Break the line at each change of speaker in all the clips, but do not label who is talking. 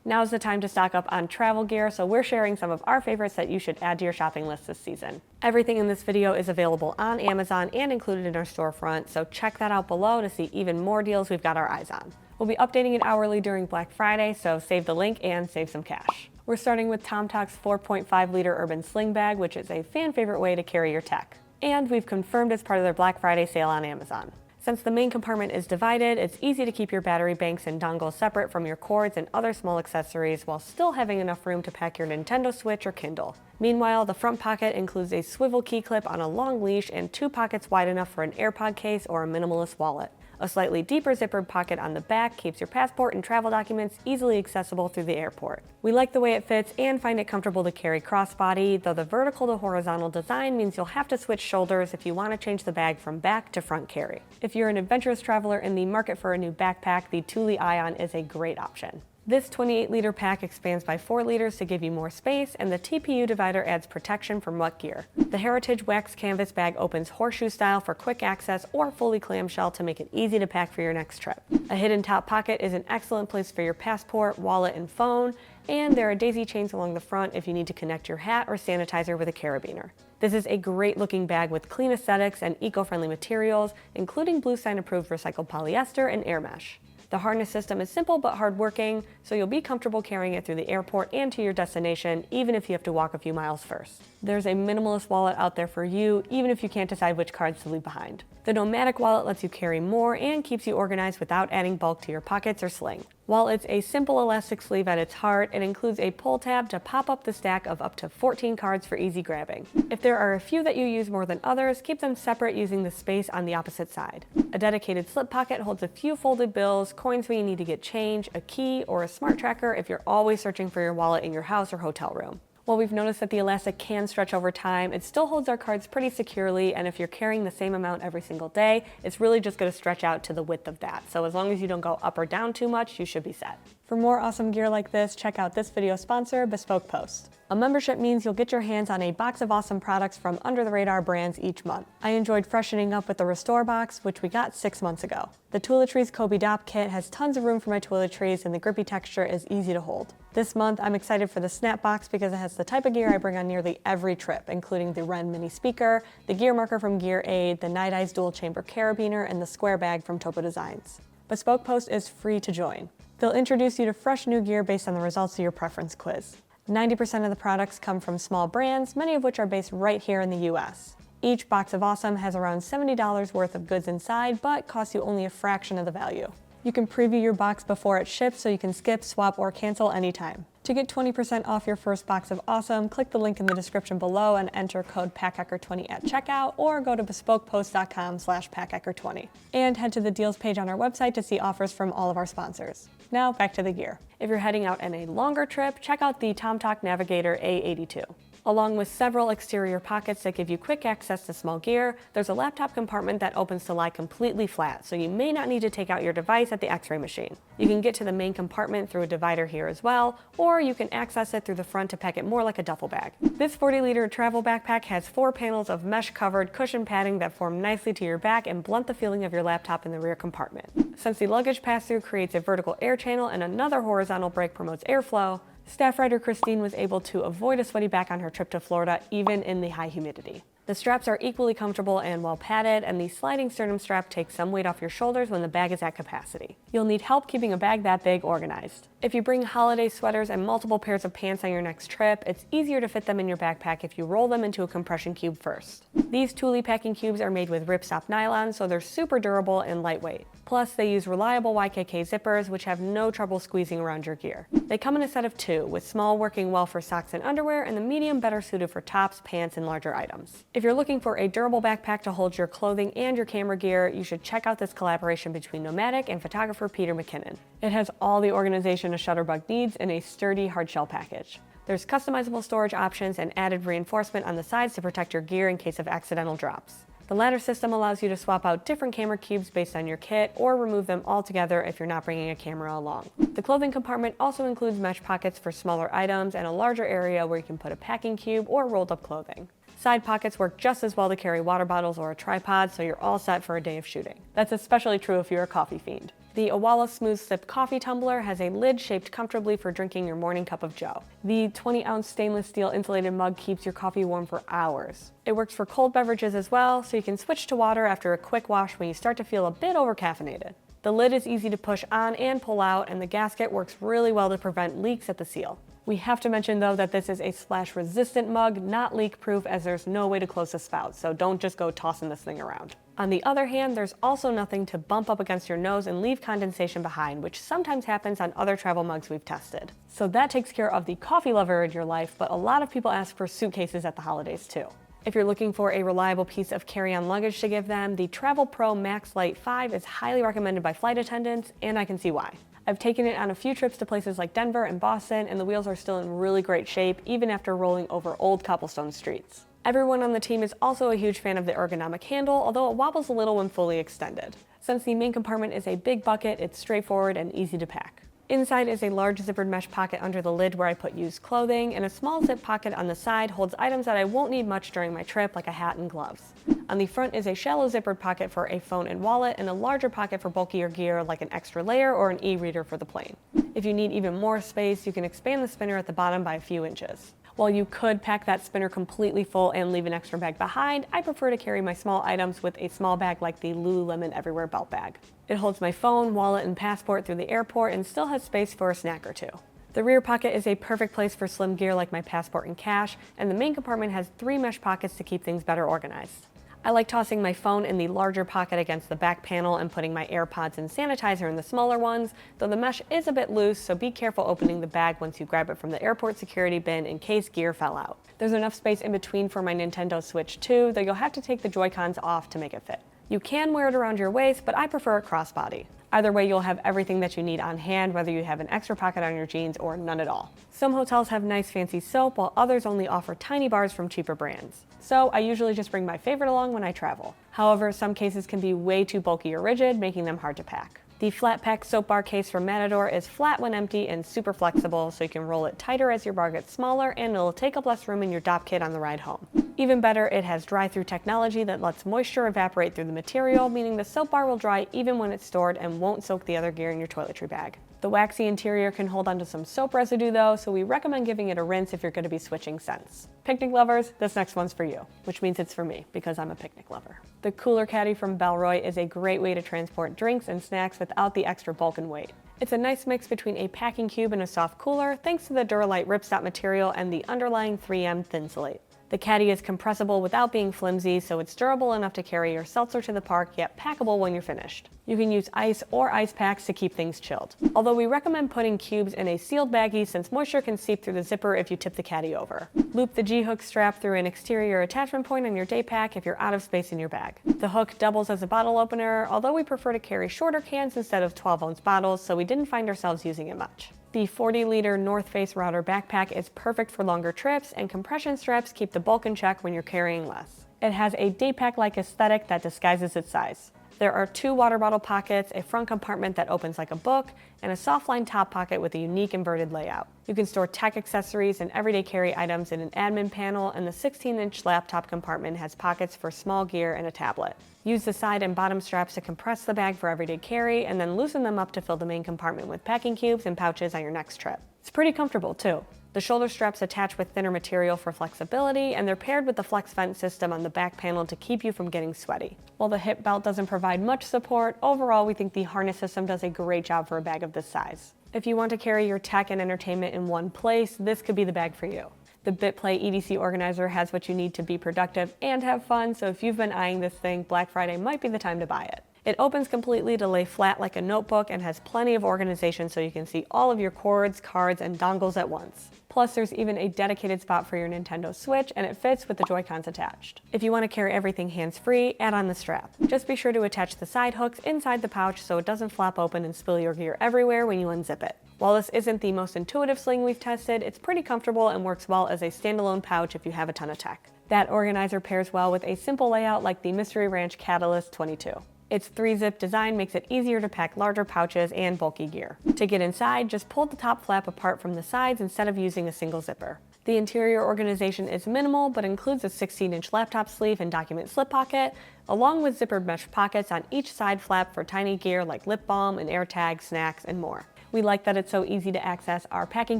Now's the time to stock up on travel gear, so we're sharing some of our favorites that you should add to your shopping list this season. Everything in this video is available on Amazon and included in our storefront, so check that out below to see even more deals we've got our eyes on. We'll be updating it hourly during Black Friday, so save the link and save some cash. We're starting with TomToc's 4.5-liter Urban Sling Bag, which is a fan favorite way to carry your tech. And we've confirmed it's part of their Black Friday sale on Amazon. Since the main compartment is divided, it's easy to keep your battery banks and dongles separate from your cords and other small accessories while still having enough room to pack your Nintendo Switch or Kindle. Meanwhile, the front pocket includes a swivel key clip on a long leash and 2 pockets wide enough for an AirPod case or a minimalist wallet. A slightly deeper zippered pocket on the back keeps your passport and travel documents easily accessible through the airport. We like the way it fits and find it comfortable to carry crossbody, though the vertical to horizontal design means you'll have to switch shoulders if you want to change the bag from back to front carry. If you're an adventurous traveler in the market for a new backpack, the Thule Aion is a great option. This 28-liter pack expands by 4 liters to give you more space, and the TPU divider adds protection from wet gear. The Heritage Wax Canvas bag opens horseshoe style for quick access or fully clamshell to make it easy to pack for your next trip. A hidden top pocket is an excellent place for your passport, wallet, and phone, and there are daisy chains along the front if you need to connect your hat or sanitizer with a carabiner. This is a great looking bag with clean aesthetics and eco-friendly materials, including Blue Sign approved recycled polyester and air mesh. The harness system is simple but hard-working, so you'll be comfortable carrying it through the airport and to your destination, even if you have to walk a few miles first. There's a minimalist wallet out there for you, even if you can't decide which cards to leave behind. The NOMATIC Wallet lets you carry more and keeps you organized without adding bulk to your pockets or sling. While it's a simple elastic sleeve at its heart, it includes a pull tab to pop up the stack of up to 14 cards for easy grabbing. If there are a few that you use more than others, keep them separate using the space on the opposite side. A dedicated slip pocket holds a few folded bills, coins when you need to get change, a key, or a smart tracker if you're always searching for your wallet in your house or hotel room. While we've noticed that the elastic can stretch over time, it still holds our cards pretty securely, and if you're carrying the same amount every single day, it's really just going to stretch out to the width of that. So as long as you don't go up or down too much, you should be set. For more awesome gear like this, check out this video sponsor, Bespoke Post. A membership means you'll get your hands on a box of awesome products from under-the-radar brands each month. I enjoyed freshening up with the Restore box, which we got 6 months ago. The Toiletry's Kobe Dop kit has tons of room for my toiletries, and the grippy texture is easy to hold. This month, I'm excited for the Snap box because it has the type of gear I bring on nearly every trip, including the Wren mini speaker, the gear marker from Gear Aid, the Night Eyes dual chamber carabiner, and the square bag from Tote Designs. Bespoke Post is free to join. They'll introduce you to fresh new gear based on the results of your preference quiz. 90% of the products come from small brands, many of which are based right here in the US. Each box of awesome has around $70 worth of goods inside, but costs you only a fraction of the value. You can preview your box before it ships so you can skip, swap, or cancel anytime. To get 20% off your first box of awesome, click the link in the description below and enter code PACKHACKER20 at checkout, or go to bespokepost.com/PACKHACKER20. And head to the deals page on our website to see offers from all of our sponsors. Now back to the gear. If you're heading out on a longer trip, check out the tomtoc Navigator A82. Along with several exterior pockets that give you quick access to small gear, there's a laptop compartment that opens to lie completely flat, so you may not need to take out your device at the X-ray machine. You can get to the main compartment through a divider here as well, or you can access it through the front to pack it more like a duffel bag. This 40-liter travel backpack has 4 panels of mesh-covered cushion padding that form nicely to your back and blunt the feeling of your laptop in the rear compartment. Since the luggage pass-through creates a vertical air channel and another horizontal break promotes airflow, staff writer Christine was able to avoid a sweaty back on her trip to Florida, even in the high humidity. The straps are equally comfortable and well padded, and the sliding sternum strap takes some weight off your shoulders when the bag is at capacity. You'll need help keeping a bag that big organized. If you bring holiday sweaters and multiple pairs of pants on your next trip, it's easier to fit them in your backpack if you roll them into a compression cube first. These Thule packing cubes are made with ripstop nylon, so they're super durable and lightweight. Plus, they use reliable YKK zippers, which have no trouble squeezing around your gear. They come in a set of 2, with small working well for socks and underwear, and the medium better suited for tops, pants, and larger items. If you're looking for a durable backpack to hold your clothing and your camera gear, you should check out this collaboration between NOMATIC and photographer Peter McKinnon. It has all the organization a shutterbug needs in a sturdy hardshell package. There's customizable storage options and added reinforcement on the sides to protect your gear in case of accidental drops. The ladder system allows you to swap out different camera cubes based on your kit or remove them altogether if you're not bringing a camera along. The clothing compartment also includes mesh pockets for smaller items and a larger area where you can put a packing cube or rolled up clothing. Side pockets work just as well to carry water bottles or a tripod, so you're all set for a day of shooting. That's especially true if you're a coffee fiend. The Owala SmoothSip coffee tumbler has a lid shaped comfortably for drinking your morning cup of joe. The 20-ounce stainless steel insulated mug keeps your coffee warm for hours. It works for cold beverages as well, so you can switch to water after a quick wash when you start to feel a bit overcaffeinated. The lid is easy to push on and pull out, and the gasket works really well to prevent leaks at the seal. We have to mention though that this is a splash-resistant mug, not leak-proof, as there's no way to close the spout, so don't just go tossing this thing around. On the other hand, there's also nothing to bump up against your nose and leave condensation behind, which sometimes happens on other travel mugs we've tested. So that takes care of the coffee lover in your life, but a lot of people ask for suitcases at the holidays too. If you're looking for a reliable piece of carry-on luggage to give them, the Travelpro Maxlite 5 is highly recommended by flight attendants, and I can see why. I've taken it on a few trips to places like Denver and Boston, and the wheels are still in really great shape, even after rolling over old cobblestone streets. Everyone on the team is also a huge fan of the ergonomic handle, although it wobbles a little when fully extended. Since the main compartment is a big bucket, it's straightforward and easy to pack. Inside is a large zippered mesh pocket under the lid where I put used clothing, and a small zip pocket on the side holds items that I won't need much during my trip, like a hat and gloves. On the front is a shallow zippered pocket for a phone and wallet, and a larger pocket for bulkier gear like an extra layer or an e-reader for the plane. If you need even more space, you can expand the spinner at the bottom by a few inches. While you could pack that spinner completely full and leave an extra bag behind, I prefer to carry my small items with a small bag like the Lululemon Everywhere belt bag. It holds my phone, wallet, and passport through the airport and still has space for a snack or two. The rear pocket is a perfect place for slim gear like my passport and cash, and the main compartment has 3 mesh pockets to keep things better organized. I like tossing my phone in the larger pocket against the back panel and putting my AirPods and sanitizer in the smaller ones, though the mesh is a bit loose, so be careful opening the bag once you grab it from the airport security bin in case gear fell out. There's enough space in between for my Nintendo Switch too, though you'll have to take the Joy-Cons off to make it fit. You can wear it around your waist, but I prefer a crossbody. Either way, you'll have everything that you need on hand, whether you have an extra pocket on your jeans or none at all. Some hotels have nice fancy soap, while others only offer tiny bars from cheaper brands. So I usually just bring my favorite along when I travel. However, some cases can be way too bulky or rigid, making them hard to pack. The FlatPak soap bar case from Matador is flat when empty and super flexible, so you can roll it tighter as your bar gets smaller, and it'll take up less room in your dop kit on the ride home. Even better, it has dry-through technology that lets moisture evaporate through the material, meaning the soap bar will dry even when it's stored and won't soak the other gear in your toiletry bag. The waxy interior can hold onto some soap residue though, so we recommend giving it a rinse if you're going to be switching scents. Picnic lovers, this next one's for you, which means it's for me because I'm a picnic lover. The cooler caddy from Bellroy is a great way to transport drinks and snacks without the extra bulk and weight. It's a nice mix between a packing cube and a soft cooler thanks to the Duralite ripstop material and the underlying 3M Thinsulate. The caddy is compressible without being flimsy, so it's durable enough to carry your seltzer to the park, yet packable when you're finished. You can use ice or ice packs to keep things chilled. Although we recommend putting cubes in a sealed baggie since moisture can seep through the zipper if you tip the caddy over. Loop the G-hook strap through an exterior attachment point on your day pack if you're out of space in your bag. The hook doubles as a bottle opener, although we prefer to carry shorter cans instead of 12-ounce bottles, so we didn't find ourselves using it much. The 40-liter North Face Router backpack is perfect for longer trips, and compression straps keep the bulk in check when you're carrying less. It has a day pack-like aesthetic that disguises its size. There are 2 water bottle pockets, a front compartment that opens like a book, and a soft-line top pocket with a unique inverted layout. You can store tech accessories and everyday carry items in an admin panel, and the 16-inch laptop compartment has pockets for small gear and a tablet. Use the side and bottom straps to compress the bag for everyday carry, and then loosen them up to fill the main compartment with packing cubes and pouches on your next trip. It's pretty comfortable too. The shoulder straps attach with thinner material for flexibility, and they're paired with the flex vent system on the back panel to keep you from getting sweaty. While the hip belt doesn't provide much support, overall we think the harness system does a great job for a bag of this size. If you want to carry your tech and entertainment in one place, this could be the bag for you. The bitplay EDC Organizer has what you need to be productive and have fun, so if you've been eyeing this thing, Black Friday might be the time to buy it. It opens completely to lay flat like a notebook and has plenty of organization so you can see all of your cords, cards, and dongles at once. Plus, there's even a dedicated spot for your Nintendo Switch, and it fits with the Joy-Cons attached. If you want to carry everything hands-free, add on the strap. Just be sure to attach the side hooks inside the pouch so it doesn't flop open and spill your gear everywhere when you unzip it. While this isn't the most intuitive sling we've tested, it's pretty comfortable and works well as a standalone pouch if you have a ton of tech. That organizer pairs well with a simple layout like the Mystery Ranch Catalyst 22. Its 3-zip design makes it easier to pack larger pouches and bulky gear. To get inside, just pull the top flap apart from the sides instead of using a single zipper. The interior organization is minimal, but includes a 16-inch laptop sleeve and document slip pocket, along with zippered mesh pockets on each side flap for tiny gear like lip balm and AirTag, snacks, and more. We like that it's so easy to access our packing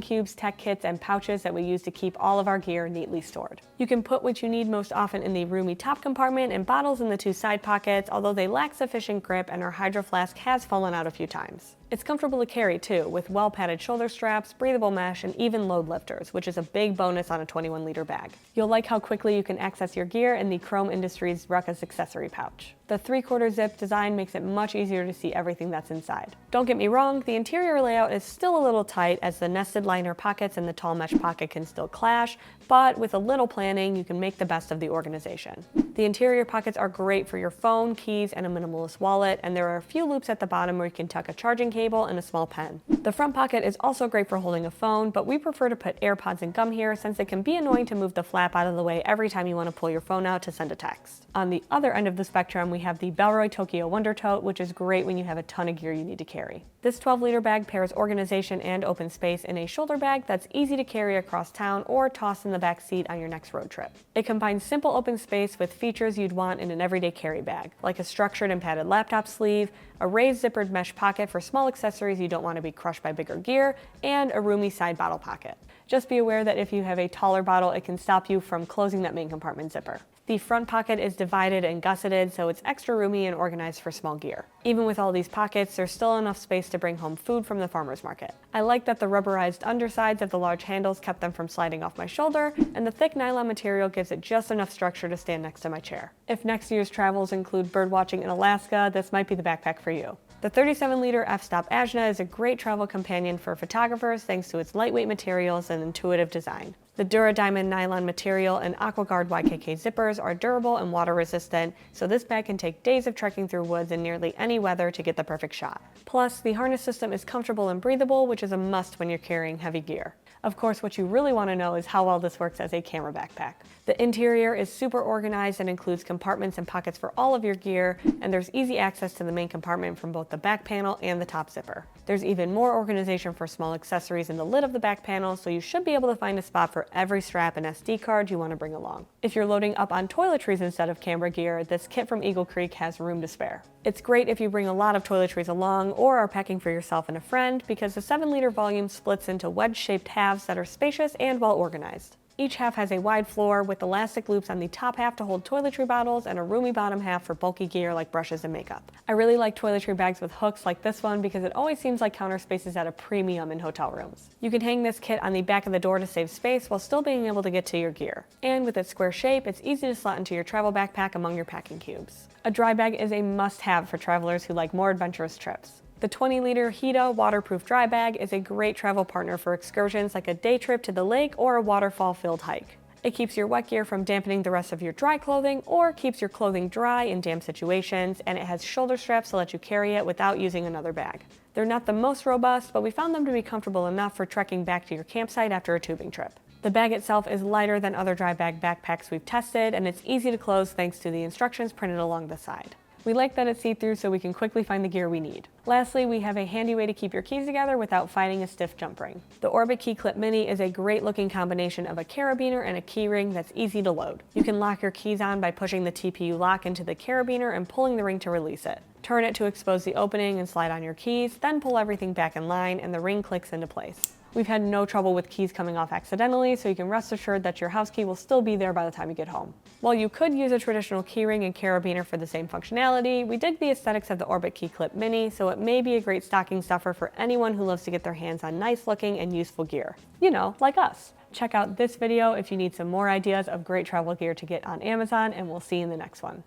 cubes, tech kits, and pouches that we use to keep all of our gear neatly stored. You can put what you need most often in the roomy top compartment and bottles in the two side pockets, although they lack sufficient grip and our hydro flask has fallen out a few times. It's comfortable to carry too, with well-padded shoulder straps, breathable mesh, and even load lifters, which is a big bonus on a 21-liter bag. You'll like how quickly you can access your gear in the Chrome Industries Ruckas accessory pouch. The 3/4 zip design makes it much easier to see everything that's inside. Don't get me wrong, the interior layout is still a little tight as the nested liner pockets and the tall mesh pocket can still clash, but with a little planning, you can make the best of the organization. The interior pockets are great for your phone, keys, and a minimalist wallet, and there are a few loops at the bottom where you can tuck a charging cable and a small pen. The front pocket is also great for holding a phone, but we prefer to put AirPods and gum here since it can be annoying to move the flap out of the way every time you want to pull your phone out to send a text. On the other end of the spectrum, we have the Bellroy Tokyo Wonder Tote, which is great when you have a ton of gear you need to carry. This 12-liter bag pairs organization and open space in a shoulder bag that's easy to carry across town or toss in the back seat on your next road trip. It combines simple open space with features you'd want in an everyday carry bag, like a structured and padded laptop sleeve, a raised zippered mesh pocket for small accessories you don't want to be crushed by bigger gear, and a roomy side bottle pocket. Just be aware that if you have a taller bottle, it can stop you from closing that main compartment zipper. The front pocket is divided and gusseted, so it's extra roomy and organized for small gear. Even with all these pockets, there's still enough space to bring home food from the farmer's market. I like that the rubberized undersides of the large handles kept them from sliding off my shoulder, and the thick nylon material gives it just enough structure to stand next to my chair. If next year's travels include birdwatching in Alaska, this might be the backpack for you. The 37-liter f-stop AJNA is a great travel companion for photographers thanks to its lightweight materials and intuitive design. The DuraDiamond nylon material and AquaGuard YKK zippers are durable and water resistant, so this bag can take days of trekking through woods in nearly any weather to get the perfect shot. Plus, the harness system is comfortable and breathable, which is a must when you're carrying heavy gear. Of course, what you really want to know is how well this works as a camera backpack. The interior is super organized and includes compartments and pockets for all of your gear, and there's easy access to the main compartment from both the back panel and the top zipper. There's even more organization for small accessories in the lid of the back panel, so you should be able to find a spot for every strap and SD card you want to bring along. If you're loading up on toiletries instead of camera gear, this kit from Eagle Creek has room to spare. It's great if you bring a lot of toiletries along or are packing for yourself and a friend because the 7-liter volume splits into wedge-shaped halves that are spacious and well organized. Each half has a wide floor with elastic loops on the top half to hold toiletry bottles and a roomy bottom half for bulky gear like brushes and makeup. I really like toiletry bags with hooks like this one because it always seems like counter space is at a premium in hotel rooms. You can hang this kit on the back of the door to save space while still being able to get to your gear. And with its square shape, it's easy to slot into your travel backpack among your packing cubes. A dry bag is a must-have for travelers who like more adventurous trips. The 20-liter HEETA Waterproof Dry Bag is a great travel partner for excursions like a day trip to the lake or a waterfall-filled hike. It keeps your wet gear from dampening the rest of your dry clothing or keeps your clothing dry in damp situations, and it has shoulder straps to let you carry it without using another bag. They're not the most robust, but we found them to be comfortable enough for trekking back to your campsite after a tubing trip. The bag itself is lighter than other dry bag backpacks we've tested, and it's easy to close thanks to the instructions printed along the side. We like that it's see-through so we can quickly find the gear we need. Lastly, we have a handy way to keep your keys together without fighting a stiff jump ring. The Orbitkey Clip Mini is a great looking combination of a carabiner and a key ring that's easy to load. You can lock your keys on by pushing the TPU lock into the carabiner and pulling the ring to release it. Turn it to expose the opening and slide on your keys, then pull everything back in line and the ring clicks into place. We've had no trouble with keys coming off accidentally, so you can rest assured that your house key will still be there by the time you get home. While you could use a traditional keyring and carabiner for the same functionality, we dig the aesthetics of the Orbitkey Clip Mini, so it may be a great stocking stuffer for anyone who loves to get their hands on nice looking and useful gear. You know, like us. Check out this video if you need some more ideas of great travel gear to get on Amazon, and we'll see you in the next one.